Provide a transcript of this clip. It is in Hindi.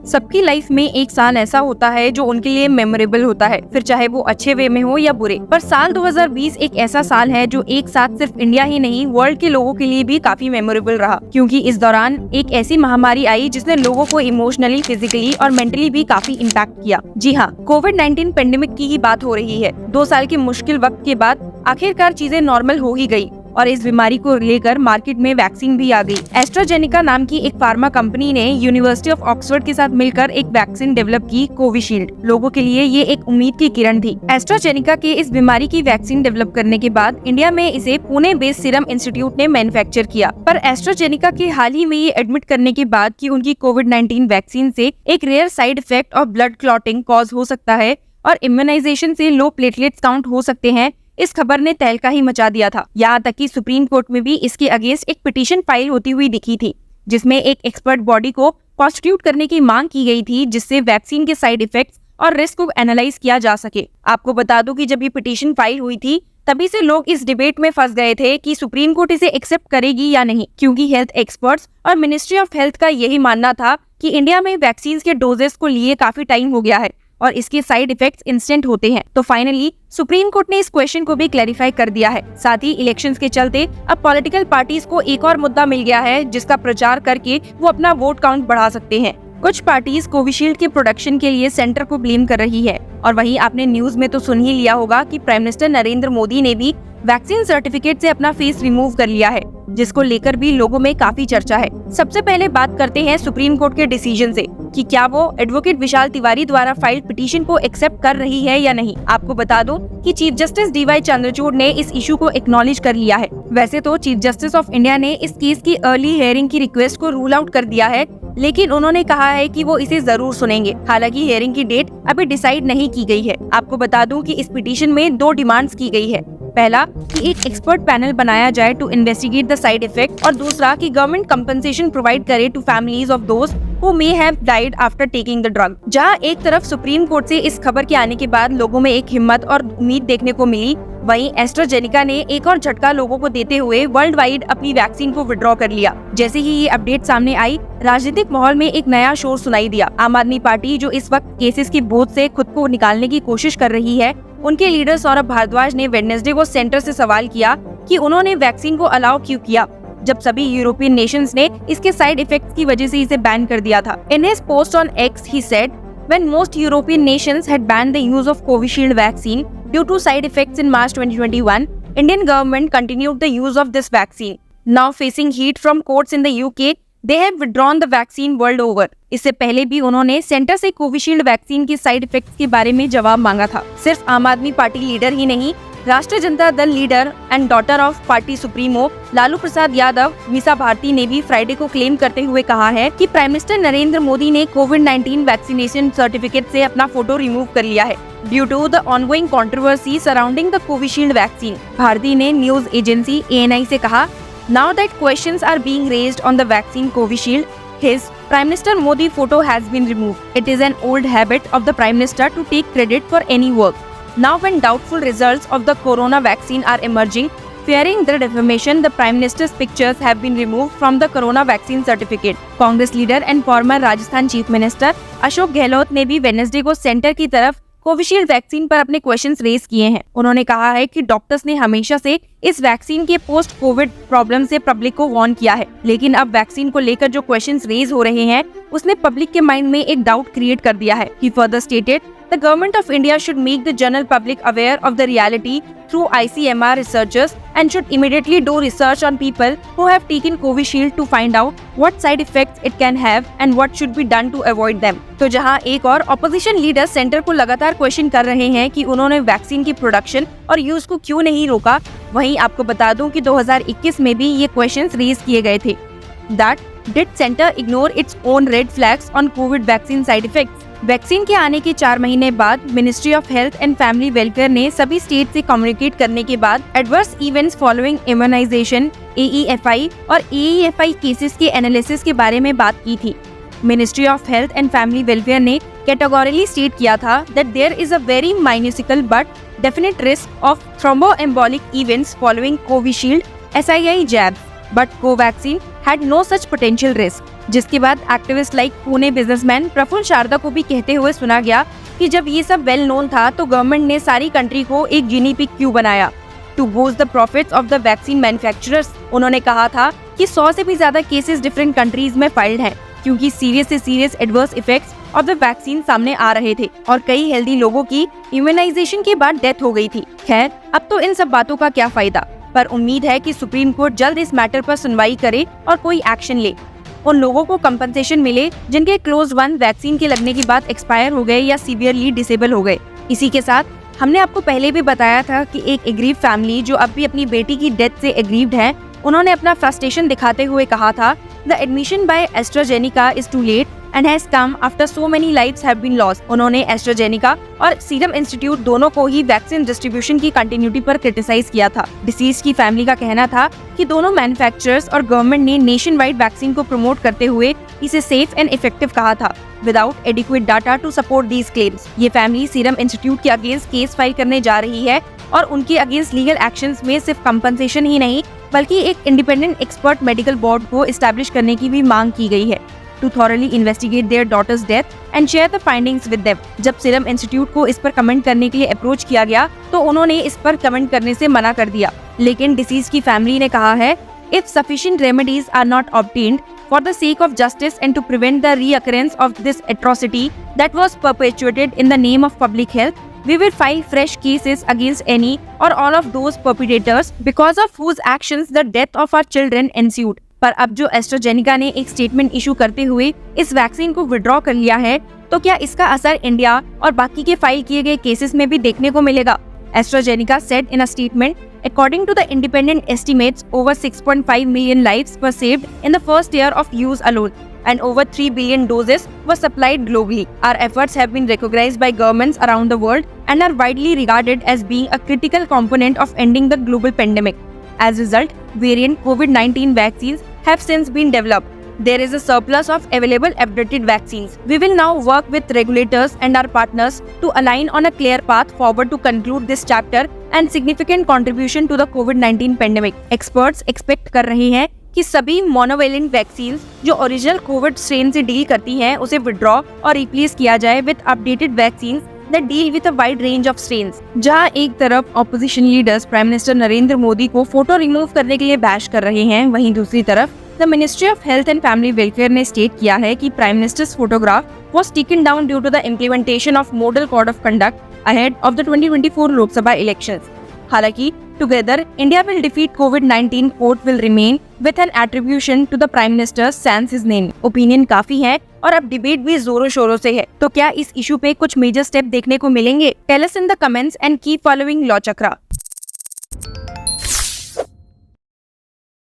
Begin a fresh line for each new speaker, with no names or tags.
सबकी लाइफ में एक साल ऐसा होता है जो उनके लिए मेमोरेबल होता है, फिर चाहे वो अच्छे वे में हो या बुरे। पर साल 2020 एक ऐसा साल है जो एक साथ सिर्फ इंडिया ही नहीं वर्ल्ड के लोगों के लिए भी काफी मेमोरेबल रहा, क्योंकि इस दौरान एक ऐसी महामारी आई जिसने लोगों को इमोशनली, फिजिकली और मेंटली भी काफी इम्पैक्ट किया। जी हाँ, कोविड-19 पेंडेमिक की ही बात हो रही है। 2 साल के मुश्किल वक्त के बाद आखिरकार चीजें नॉर्मल हो ही गई और इस बीमारी को लेकर मार्केट में वैक्सीन भी आ गई। एस्ट्राजेनेका नाम की एक फार्मा कंपनी ने यूनिवर्सिटी ऑफ ऑक्सफोर्ड के साथ मिलकर एक वैक्सीन डेवलप की, कोविशील्ड। लोगों के लिए ये एक उम्मीद की किरण थी। एस्ट्राजेनेका के इस बीमारी की वैक्सीन डेवलप करने के बाद इंडिया में इसे पुणे बेस्ड सीरम इंस्टीट्यूट ने मैन्युफैक्चर किया। पर एस्ट्राजेनेका के हाल ही में ये एडमिट करने के बाद कि उनकी कोविड-19 वैक्सीन से एक रेयर साइड इफेक्ट और ब्लड क्लॉटिंग कॉज हो सकता है और इम्यूनाइजेशन से लो प्लेटलेट्स काउंट हो सकते हैं, इस खबर ने तहलका ही मचा दिया था। यहाँ तक कि सुप्रीम कोर्ट में भी इसके अगेंस्ट एक पिटीशन फाइल होती हुई दिखी थी, जिसमें एक एक्सपर्ट बॉडी को कॉन्स्टिट्यूट करने की मांग की गई थी, जिससे वैक्सीन के साइड इफेक्ट्स और रिस्क को एनालाइज किया जा सके। आपको बता दूं कि जब ये पिटीशन फाइल हुई थी तभी से लोग इस डिबेट में फंस गए थे कि सुप्रीम कोर्ट इसे एक्सेप्ट करेगी या नहीं, क्योंकि हेल्थ एक्सपर्ट्स और मिनिस्ट्री ऑफ हेल्थ का यही मानना था कि इंडिया में वैक्सीन के डोजेस को लिए काफी टाइम हो गया है और इसके साइड इफेक्ट्स इंस्टेंट होते हैं। तो फाइनली सुप्रीम कोर्ट ने इस क्वेश्चन को भी क्लैरिफाई कर दिया है। साथ ही इलेक्शंस के चलते अब पॉलिटिकल पार्टीज को एक और मुद्दा मिल गया है, जिसका प्रचार करके वो अपना वोट काउंट बढ़ा सकते हैं। कुछ पार्टीज कोविशील्ड के प्रोडक्शन के लिए सेंटर को ब्लेम कर रही है और वहीं आपने न्यूज में तो सुन ही लिया होगा कि प्राइम मिनिस्टर नरेंद्र मोदी ने भी वैक्सीन सर्टिफिकेट से अपना फेस रिमूव कर लिया है, जिसको लेकर भी लोगों में काफी चर्चा है। सबसे पहले बात करते हैं सुप्रीम कोर्ट के डिसीजन से कि क्या वो एडवोकेट विशाल तिवारी द्वारा फाइल पिटीशन को एक्सेप्ट कर रही है या नहीं। आपको बता दूं कि चीफ जस्टिस डीवाई चंद्रचूड़ ने इस इशू को एक्नॉलेज कर लिया है। वैसे तो चीफ जस्टिस ऑफ इंडिया ने इस केस की अर्ली हियरिंग की रिक्वेस्ट को रूल आउट कर दिया है, लेकिन उन्होंने कहा है कि वो इसे जरूर सुनेंगे। हालांकि हियरिंग की डेट अभी डिसाइड नहीं की गई है। आपको बता दूं कि इस पिटीशन में 2 डिमांड्स की गई है। पहला कि एक एक्सपर्ट पैनल बनाया जाए to investigate the side effect, और दूसरा कि गवर्नमेंट कंपनसेशन प्रोवाइड करे to families of those who may have died after taking the drug। जहां एक तरफ सुप्रीम कोर्ट से इस खबर के आने के बाद लोगों में एक हिम्मत और उम्मीद देखने को मिली, वहीं एस्ट्राजेनेका ने एक और झटका लोगों को देते हुए वर्ल्ड वाइड अपनी वैक्सीन को विड्रॉ कर लिया। जैसे ही ये अपडेट सामने आई, राजनीतिक माहौल में एक नया शोर सुनाई दिया। आम आदमी पार्टी, जो इस वक्त केसेस की बोझ से खुद को निकालने की कोशिश कर रही है, उनके लीडर सौरभ भारद्वाज ने वेडनेसडे को सेंटर से सवाल किया कि उन्होंने वैक्सीन को अलाउ क्यों किया, जब सभी यूरोपियन नेशंस ने इसके साइड इफेक्ट्स की वजह से इसे बैन कर दिया था। In his post on X, he said, when most European nations had banned the use of Covishield vaccine due to side effects in March 2021, Indian government continued the use of this vaccine. Now facing heat from courts in the UK, they have withdrawn the vaccine world over. इससे पहले भी उन्होंने सेंटर से कोविशील्ड वैक्सीन के साइड इफेक्ट्स के बारे में जवाब मांगा था। सिर्फ आम आदमी पार्टी लीडर ही नहीं, Rashtriya Janata Dal leader and daughter of party supremo Lalu Prasad Yadav Misa Bharti ने भी फ्राइडे को क्लेम करते हुए कहा है कि प्राइम मिनिस्टर नरेंद्र मोदी ने कोविड-19 वैक्सीनेशन सर्टिफिकेट से अपना फोटो रिमूव कर लिया है due to the ongoing controversy surrounding the Covishield vaccine. Bharti ने न्यूज एजेंसी ANI से कहा, now that questions are being raised on the vaccine Covishield, his Prime Minister Modi photo has been removed. It is an old habit of the Prime Minister to take credit for any work. Now when doubtful results of the corona vaccine are emerging, fearing the defamation, the Prime Minister's pictures have been removed from the corona vaccine certificate. Congress leader and former Rajasthan Chief Minister Ashok Gehlot ने भी वेडनेसडे को सेंटर की तरफ कोविशील्ड वैक्सीन पर अपने क्वेश्चंस रेज किए हैं। उन्होंने कहा है कि डॉक्टर्स ने हमेशा से इस वैक्सीन के पोस्ट कोविड प्रॉब्लम से पब्लिक को वार्न किया है, लेकिन अब वैक्सीन को लेकर जो क्वेश्चंस रेज हो रहे हैं उसने पब्लिक के माइंड में एक डाउट क्रिएट कर दिया है। He further stated, the government of India should make the general public aware of the reality through ICMR researchers and should immediately do research on people who have taken Covishield to find out what side effects it can have and what should be done to avoid them। तो जहां एक और ऑपोजिशन लीडर सेंटर को लगातार क्वेश्चन कर रहे हैं कि उन्होंने वैक्सीन की प्रोडक्शन और यूज को क्यों नहीं रोका, वहीं आपको बता दूं कि 2021 में भी ये क्वेश्चंस रेज किए गए थे। That did center ignore its own red flags on COVID vaccine side effects? Vaccine के आने के 4 महीने बाद ministry of health and family welfare ने सभी स्टेट से कम्युनिकेट करने के बाद adverse events following immunization AEFI और AEFI केसेस के एनालिसिस के बारे में बात की थी। Ministry of health and family welfare ने कैटेगोरिकली स्टेट किया था that there is a very minuscule but definite risk of thromboembolic events following Covishield SII jab, but Covaxin had no such potential risk। जिसके बाद activist like Pune businessman Prafull Sharda को भी कहते हुए सुना गया कि जब ये सब वेल नोन था तो गवर्नमेंट ने सारी कंट्री को एक गिनी पिग क्यों बनाया, to boost the profits of the vaccine manufacturers. उन्होंने कहा था कि 100 से भी ज्यादा केसेस डिफरेंट कंट्रीज में फाइल्ड हैं, क्योंकि सीरियस से serious adverse effects of the vaccine सामने आ रहे थे और कई हेल्दी लोगों की इम्यूनाइजेशन के बाद डेथ हो गई थी। खैर, अब तो इन सब बातों का क्या फायदा, पर उम्मीद है कि सुप्रीम कोर्ट जल्द इस मैटर पर सुनवाई करे और कोई एक्शन ले। उन लोगों को कंपनसेशन मिले जिनके क्लोज वन वैक्सीन के लगने के बाद एक्सपायर हो गए या सीवियरली डिसेबल हो गए। इसी के साथ हमने आपको पहले भी बताया था कि एक एग्रीव फैमिली जो अब भी अपनी बेटी की डेथ से एग्रीव्ड है, उन्होंने अपना फ्रस्ट्रेशन दिखाते हुए कहा था, the admission by AstraZeneca is too late and has come after so many lives have been lost। उन्होंने एस्ट्राजेनिका और सीरम इंस्टीट्यूट दोनों को ही वैक्सीन डिस्ट्रीब्यूशन की कंटिन्यूटी पर क्रिटिसाइज किया था। डिसीज की फैमिली का कहना था कि दोनों मैन्युफैक्चरर्स और गवर्नमेंट ने नेशन वाइड वैक्सीन को प्रमोट करते हुए इसे सेफ एंड इफेक्टिव कहा था, without adequate data to support these claims. ये फैमिली सीरम इंस्टीट्यूट के अगेंस्ट केस फाइल करने जा रही है और उनके अगेंस्ट लीगल एक्शंस में सिर्फ कंपनसेशन ही नहीं बल्कि एक इंडिपेंडेंट एक्सपर्ट मेडिकल बोर्ड को एस्टैब्लिश करने की भी मांग की गई है, to thoroughly investigate their daughter's death and share the findings with them। जब सीरम इंस्टीट्यूट को इस पर कमेंट करने के लिए अप्रोच किया गया तो उन्होंने इस पर कमेंट करने से मना कर दिया, लेकिन डिसीज की फैमिली ने कहा है, if sufficient remedies are not obtained for the sake of justice and to prevent the reoccurrence of this atrocity that was perpetuated in the name of public health, we will file fresh cases against any or all of those perpetrators because of whose actions the death of our children ensued। पर अब जो एस्ट्राजेनिका ने एक स्टेटमेंट इशू करते हुए इस वैक्सीन को विड्रॉ कर लिया है, तो क्या इसका असर इंडिया और बाकी के फाइल किए गए केसेस में भी देखने को मिलेगा? AstraZeneca said in a statement, according to the independent estimates, over 6.5 million lives were saved in the first year of use alone, and over 3 billion doses were supplied globally। Our efforts have been recognized by governments around the world and are widely regarded as being a critical component of ending the global pandemic। As a result, variant COVID-19 vaccines have since been developed। There is a surplus of available updated vaccines। We will now work with regulators and our partners to align on a clear path forward to conclude this chapter and significant contribution to the COVID-19 pandemic। Experts expect कर रहे हैं कि सभी मोनोवेलेंट वैक्सीन्स जो ओरिजिनल कोविड स्ट्रेन से डील करती हैं उसे विड्रॉ और रिप्लेस किया जाए with updated vaccines that deal with a wide range of strains। जहां एक तरफ opposition leaders prime minister Narendra Modi को फोटो रिमूव करने के लिए बैश कर रहे हैं, वहीं दूसरी तरफ the ministry of health and family welfare ने स्टेट किया है कि prime ministers photograph was taken down due to the implementation of model code of conduct ahead of the 2024 Lok Sabha elections. हालांकि टुगेदर इंडिया विल डिफीट कोविड-19 court will remain with an attribution to the prime minister sans his name. Opinion काफी है और अब डिबेट भी जोरों शोरों से है, तो क्या इस इशू पे कुछ मेजर स्टेप देखने को मिलेंगे? Tell us in the comments and keep following Law chakra.